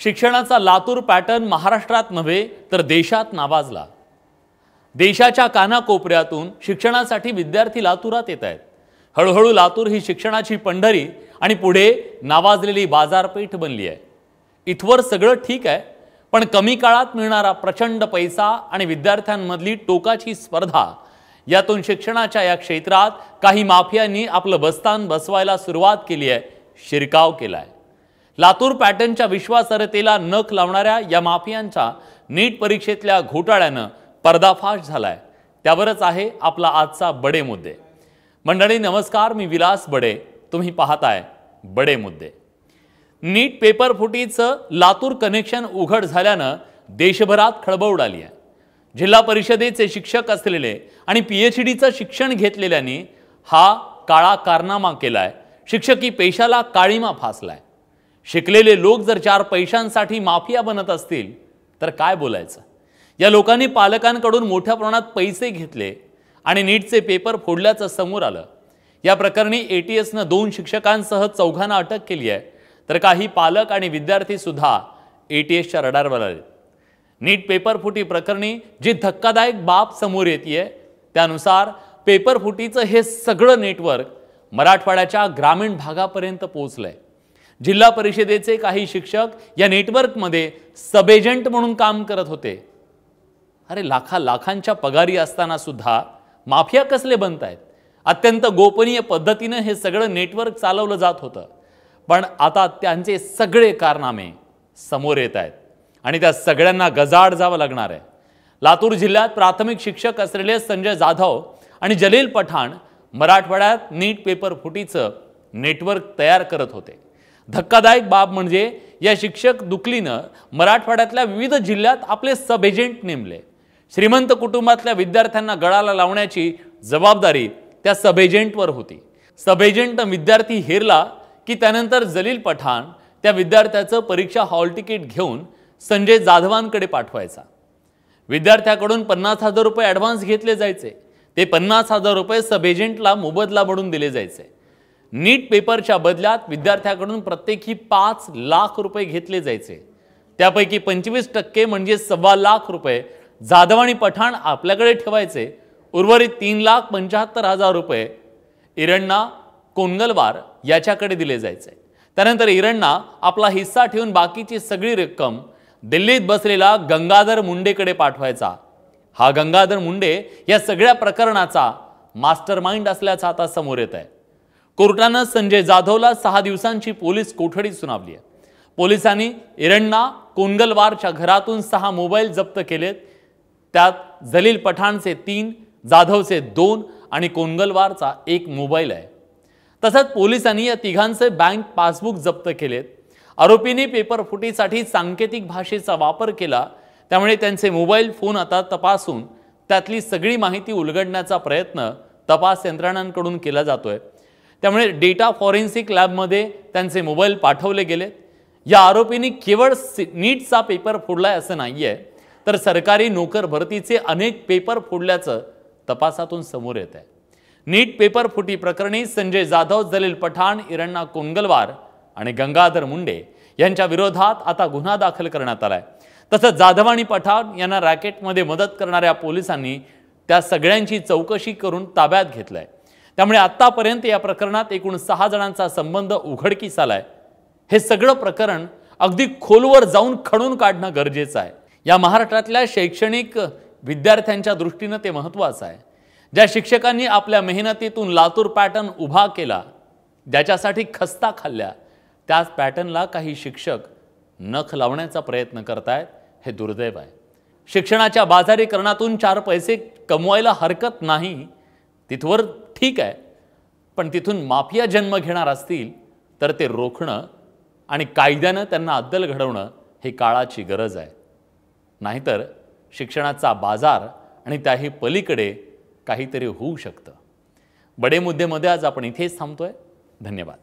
शिक्षणाचा लातूर पॅटर्न महाराष्ट्रात नव्हे तर देशात नावाजला। देशाच्या कानाकोपऱ्यातून शिक्षणासाठी विद्यार्थी लातूरात येत आहेत। हळूहळू लातूर ही शिक्षणाची पंढरी आणि पुढे नावाजलेली बाजारपेठ बनली आहे। इथवर सगळं ठीक आहे, पण कमी काळात मिळणारा प्रचंड पैसा आणि विद्यार्थ्यांमधली टोकाची स्पर्धा यातून शिक्षणाच्या या क्षेत्रात काही माफियांनी आपलं बस्तान बसवायला सुरुवात केली आहे, शिरकाव केलाय। लातूर पॅटर्नच्या विश्वासार्हतेला नख लावणाऱ्या या माफियांच्या नीट परीक्षेतल्या घोटाळ्यानं पर्दाफाश झालाय। त्यावरच आहे आपला आजचा बडे मुद्दे। मंडळी नमस्कार, मी विलास बडे, तुम्ही पाहताय बडे मुद्दे। नीट पेपर फुटीचं लातूर कनेक्शन उघड झाल्यानं देशभरात खळबळ उडाली आहे। जिल्हा परिषदेचे शिक्षक असलेले आणि पीएचडीचं शिक्षण घेतलेल्यांनी हा काळा कारनामा केलाय। शिक्षकी पेशाला काळीमा फासलाय। शिकलेले लोक जर 4 पैशांसाठी माफिया बनत असतील तर काय बोलायचं। या लोकांनी पालकांकडून मोठ्या प्रमाणात पैसे घेतले आणि नीटचे पेपर फोडल्याचं समोर आलं। या प्रकरणी एटीएसनं 2 शिक्षकांसह 4 अटक केली आहे, तर काही पालक आणि विद्यार्थी सुद्धा एटीएसच्या रडारवर आले। नीट पेपर फुटी प्रकरणी जी धक्कादायक बाब समोर येते त्यानुसार पेपर फुटीचं हे सगळं नेटवर्क मराठवाड्याच्या ग्रामीण भागापर्यंत पोहोचलंय। जिल्हा परिषदेचे काही शिक्षक या नेटवर्कमध्ये सब एजंट म्हणून काम करत होते। अरे लाखांच्या पगारी असताना सुद्धा माफिया कसले बनतायत। अत्यंत गोपनीय पद्धतीने हे सगळं नेटवर्क चालवलं जात होतं, पण आता त्यांचे सगळे कारनामे समोर येत आहेत आणि त्या सगळ्यांना गजाआड जावं लागणार आहे। लातूर जिल्ह्यात प्राथमिक शिक्षक असलेले संजय जाधव आणि जलील पठाण मराठवाड्यात नीट पेपर फुटीचं नेटवर्क तयार करत होते। धक्कादायक बाब म्हणजे या शिक्षक दुकलीनं मराठवाड्यातल्या विविध जिल्ह्यात आपले सब एजंट नेमले। श्रीमंत कुटुंबातल्या विद्यार्थ्यांना गळाला लावण्याची जबाबदारी त्या सब एजंटवर होती। सब एजंट विद्यार्थी हेरला की त्यानंतर जलील पठाण त्या विद्यार्थ्याचं परीक्षा हॉल तिकीट घेऊन संजय जाधवांकडे पाठवायचा। विद्यार्थ्याकडून 50,000 रुपये ॲडव्हान्स घेतले जायचे। ते 50,000 रुपये सब एजंटला मोबदला म्हणून दिले जायचे। नीट पेपरच्या बदल्यात विद्यार्थ्याकडून प्रत्येकी 5 लाख रुपये घेतले जायचे। त्यापैकी 25% म्हणजे 1.25 लाख रुपये जाधव आणि पठाण आपल्याकडे ठेवायचे। उर्वरित 3,75,000 रुपये इरण्णा कोंडगलवार याच्याकडे दिले जायचे। त्यानंतर इरण्णा आपला हिस्सा ठेवून बाकीची सगळी रक्कम दिल्लीत बसलेला गंगाधर मुंडेकडे पाठवायचा। हा गंगाधर मुंडे या सगळ्या प्रकरणाचा मास्टरमाइंड असल्याचं आता समोर येत आहे। कोर्टानं संजय जाधवला 6 दिवसांची पोलीस कोठडी सुनावली आहे। पोलिसांनी इरण्णा कोंडगलवारच्या घरातून 6 मोबाईल जप्त केलेत। त्यात जलील पठाणचे 3, जाधवचे 2 आणि कोंडगलवारचा 1 मोबाईल आहे। तसंच पोलिसांनी या तिघांचे बँक पासबुक जप्त केलेत। आरोपींनी पेपर फुटीसाठी सांकेतिक भाषेचा वापर केला, त्यामुळे त्यांचे मोबाईल फोन आता तपासून त्यातली सगळी माहिती उलगडण्याचा प्रयत्न तपास यंत्रणांकडून केला जातोय। त्यामुळे डेटा फॉरेन्सिक लॅबमध्ये त्यांचे मोबाईल पाठवले गेलेत। या आरोपींनी केवळ नीटचा पेपर फोडलाय असं नाहीये, तर सरकारी नोकर भरतीचे अनेक पेपर फोडल्याचं तपासातून समोर येत आहे। नीट पेपर फुटी प्रकरणी संजय जाधव, जलील पठाण, इरण्णा कोंडगलवार आणि गंगाधर मुंडे यांच्या विरोधात आता गुन्हा दाखल करण्यात आलाय। तसंच जाधव आणि पठाण यांना रॅकेटमध्ये मदत करणाऱ्या पोलिसांनी त्या सगळ्यांची चौकशी करून ताब्यात घेतलाय। त्यामुळे आतापर्यंत या प्रकरणात एकूण 6 जणांचा संबंध उघडकीस आलाय। हे सगळं प्रकरण अगदी खोलवर जाऊन खणून काढणं गरजेचं आहे। या महाराष्ट्रातल्या शैक्षणिक विद्यार्थ्यांच्या दृष्टीने ते महत्त्वाचं आहे। ज्या शिक्षकांनी आपल्या मेहनतीतून लातूर पॅटर्न उभा केला, ज्याच्यासाठी खस्ता खाल्ल्या, त्याच पॅटर्नला काही शिक्षक नख लावण्याचा प्रयत्न करतायत, हे दुर्दैव आहे। शिक्षणाच्या बाजारीकरणातून 4 पैसे कमवायला हरकत नाही, तिथवर ठीक आहे, पण तिथून माफिया जन्म घेणार असतील तर ते रोखणं आणि कायद्यानं त्यांना अद्दल घडवणं हे काळाची गरज आहे। नाहीतर शिक्षणाचा बाजार आणि त्याही पलीकडे काहीतरी होऊ शकतं। बडे मुद्देमध्ये आज आपण इथेच थांबतोय। धन्यवाद।